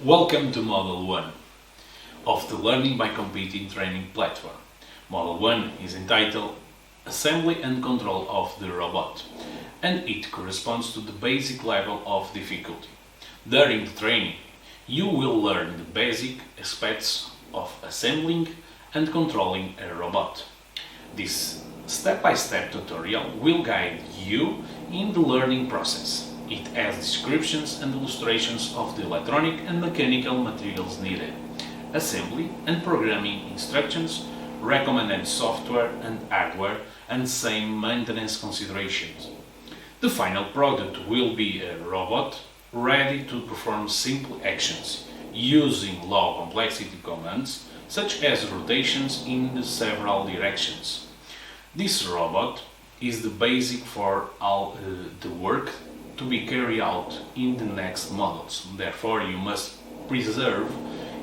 Welcome to Model 1 of the Learning by Competing training platform. Model 1 is entitled Assembly and Control of the Robot, and it corresponds to the basic level of difficulty. During the training, you will learn the basic aspects of assembling and controlling a robot. This step-by-step tutorial will guide you in the learning process. It has descriptions and illustrations of the electronic and mechanical materials needed, assembly and programming instructions, recommended software and hardware, and same maintenance considerations. The final product will be a robot ready to perform simple actions using low complexity commands such as rotations in the several directions. This robot is the basic for all the work to be carried out in the next models. Therefore, you must preserve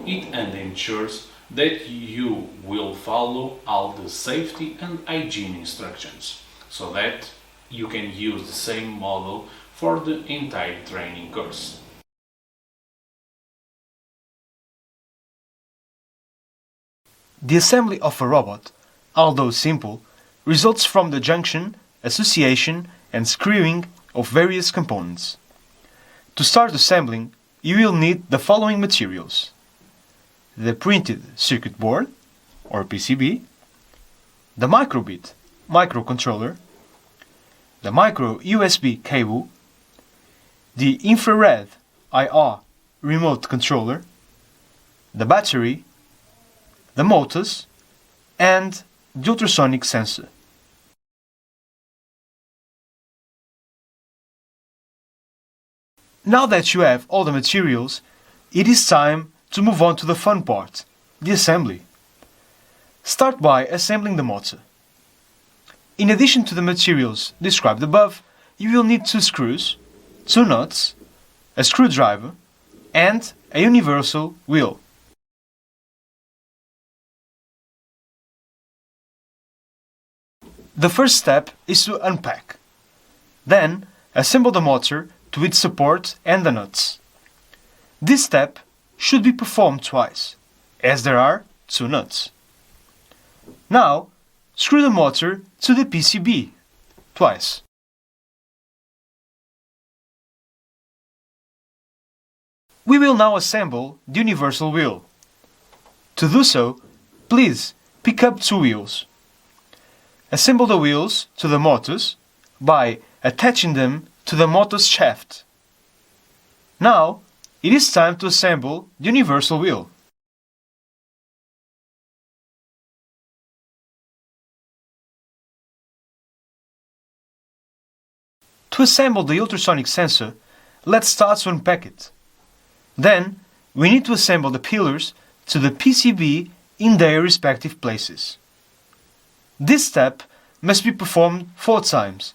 it and ensures that you will follow all the safety and hygiene instructions so that you can use the same model for the entire training course. The assembly of a robot, although simple, results from the junction, association, and screwing of various components. To start assembling, you will need the following materials: the printed circuit board, or PCB, the microbit microcontroller, the micro USB cable, the infrared IR remote controller, the battery, the motors, and the ultrasonic sensor. Now that you have all the materials, it is time to move on to the fun part, the assembly. Start by assembling the motor. In addition to the materials described above, you will need 2 screws, 2 nuts, a screwdriver, and a universal wheel. The first step is to unpack. Then, assemble the motor to its support and the nuts. This step should be performed twice, as there are 2 nuts. Now, screw the motor to the PCB twice. We will now assemble the universal wheel. To do so, please pick up 2 wheels. Assemble the wheels to the motors by attaching them to the motor's shaft. Now, it is time to assemble the universal wheel. To assemble the ultrasonic sensor, let's start to unpack it. Then, we need to assemble the pillars to the PCB in their respective places. This step must be performed 4 times,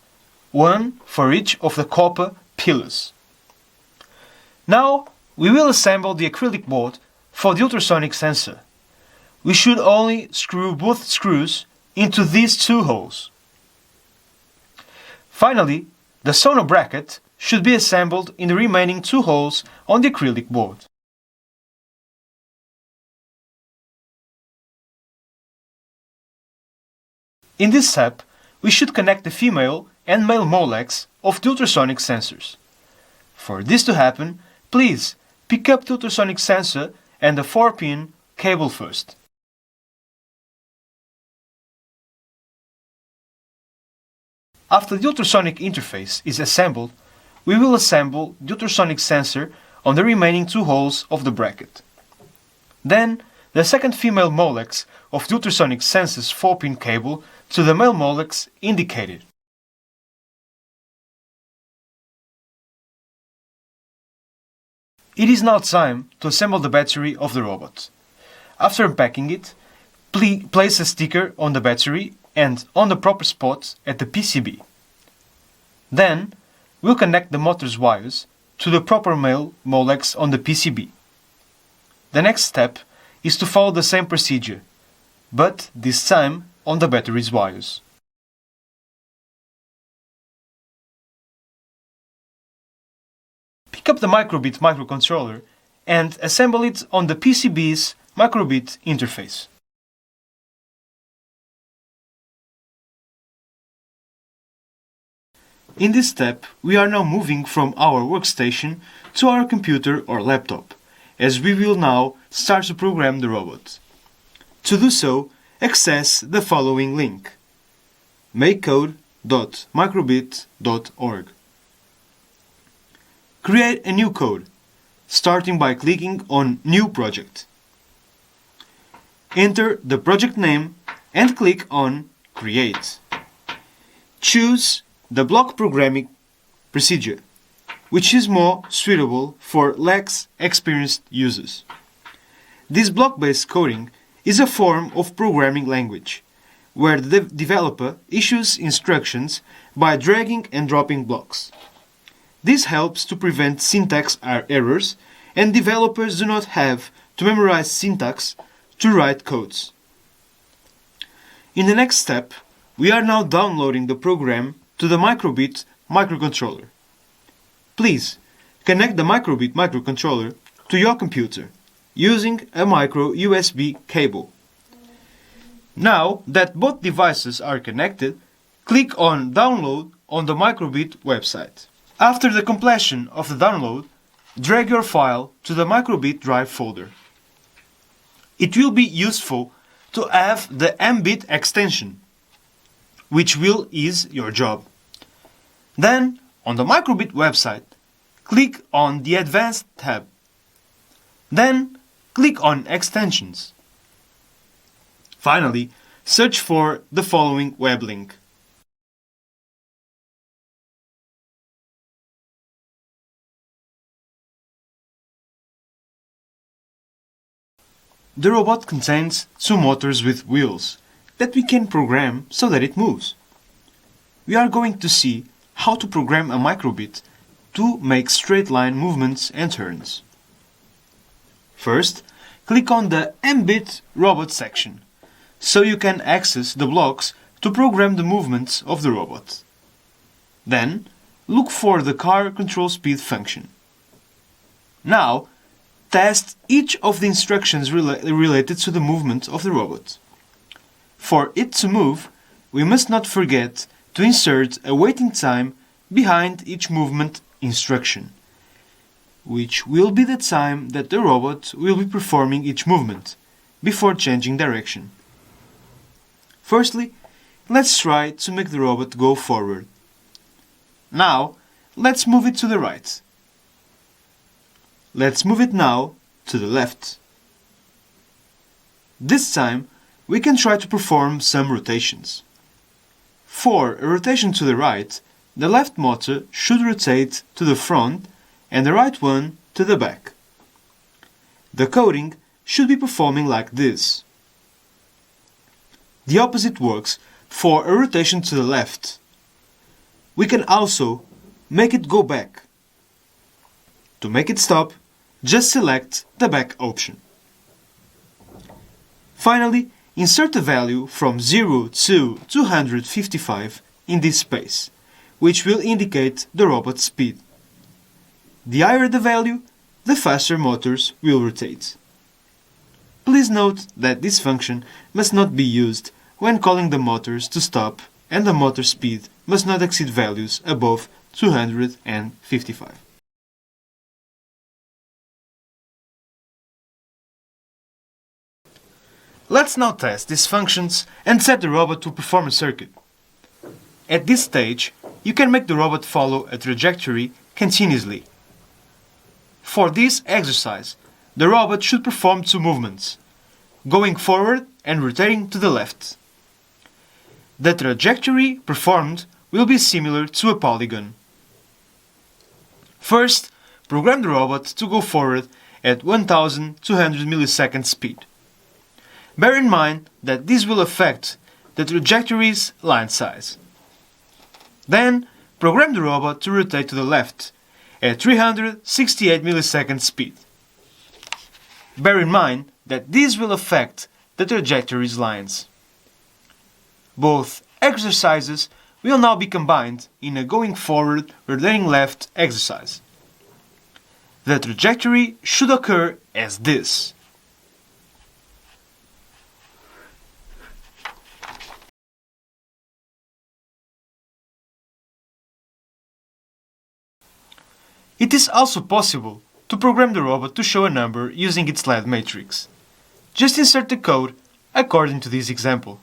1 for each of the copper pillars. Now, we will assemble the acrylic board for the ultrasonic sensor. We should only screw both screws into these 2 holes. Finally, the sonar bracket should be assembled in the remaining 2 holes on the acrylic board. In this step, we should connect the female and male molecs of the ultrasonic sensors. For this to happen, please pick up the ultrasonic sensor and the 4-pin cable first. After the ultrasonic interface is assembled, we will assemble the ultrasonic sensor on the remaining 2 holes of the bracket. Then, the second female molex of the ultrasonic sensor's 4-pin cable to the male molex indicated. It is now time to assemble the battery of the robot. After unpacking it, place a sticker on the battery and on the proper spot at the PCB. Then, we'll connect the motor's wires to the proper male molex on the PCB. The next step is to follow the same procedure, but this time on the battery's wires. Pick up the microbit microcontroller and assemble it on the PCB's microbit interface. In this step, we are now moving from our workstation to our computer or laptop, as we will now start to program the robot. To do so, access the following link: makecode.microbit.org. Create a new code, starting by clicking on New Project. Enter the project name and click on Create. Choose the block programming procedure, which is more suitable for less experienced users. This block-based coding is a form of programming language, where the developer issues instructions by dragging and dropping blocks. This helps to prevent syntax errors, and developers do not have to memorize syntax to write codes. In the next step, we are now downloading the program to the microbit microcontroller. Please connect the microbit microcontroller to your computer using a micro USB cable. Now that both devices are connected, click on Download on the microbit website. After the completion of the download, drag your file to the microbit drive folder. It will be useful to have the mbit extension, which will ease your job. Then, on the microbit website, click on the Advanced tab. Then, click on Extensions. Finally, search for the following web link. The robot contains two motors with wheels that we can program so that it moves. We are going to see how to program a microbit to make straight line movements and turns. First, click on the mbit robot section, so you can access the blocks to program the movements of the robot. Then, look for the car control speed function. Now, test each of the instructions related to the movement of the robot. For it to move, we must not forget to insert a waiting time behind each movement instruction, which will be the time that the robot will be performing each movement before changing direction. Firstly, let's try to make the robot go forward. Now, let's move it to the right. Let's move it now to the left. This time, we can try to perform some rotations. For a rotation to the right, the left motor should rotate to the front and the right one to the back. The coding should be performing like this. The opposite works for a rotation to the left. We can also make it go back. To make it stop, just select the back option. Finally, insert a value from 0 to 255 in this space, which will indicate the robot's speed. The higher the value, the faster motors will rotate. Please note that this function must not be used when calling the motors to stop, and the motor speed must not exceed values above 255. Let's now test these functions and set the robot to perform a circuit. At this stage, you can make the robot follow a trajectory continuously. For this exercise, the robot should perform two movements, going forward and rotating to the left. The trajectory performed will be similar to a polygon. First, program the robot to go forward at 1200 milliseconds speed. Bear in mind that this will affect the trajectory's line size. Then, program the robot to rotate to the left at 368 milliseconds speed. Bear in mind that this will affect the trajectory's lines. Both exercises will now be combined in a going forward rotating left exercise. the trajectory should occur as this. It is also possible to program the robot to show a number using its LED matrix. Just insert the code according to this example.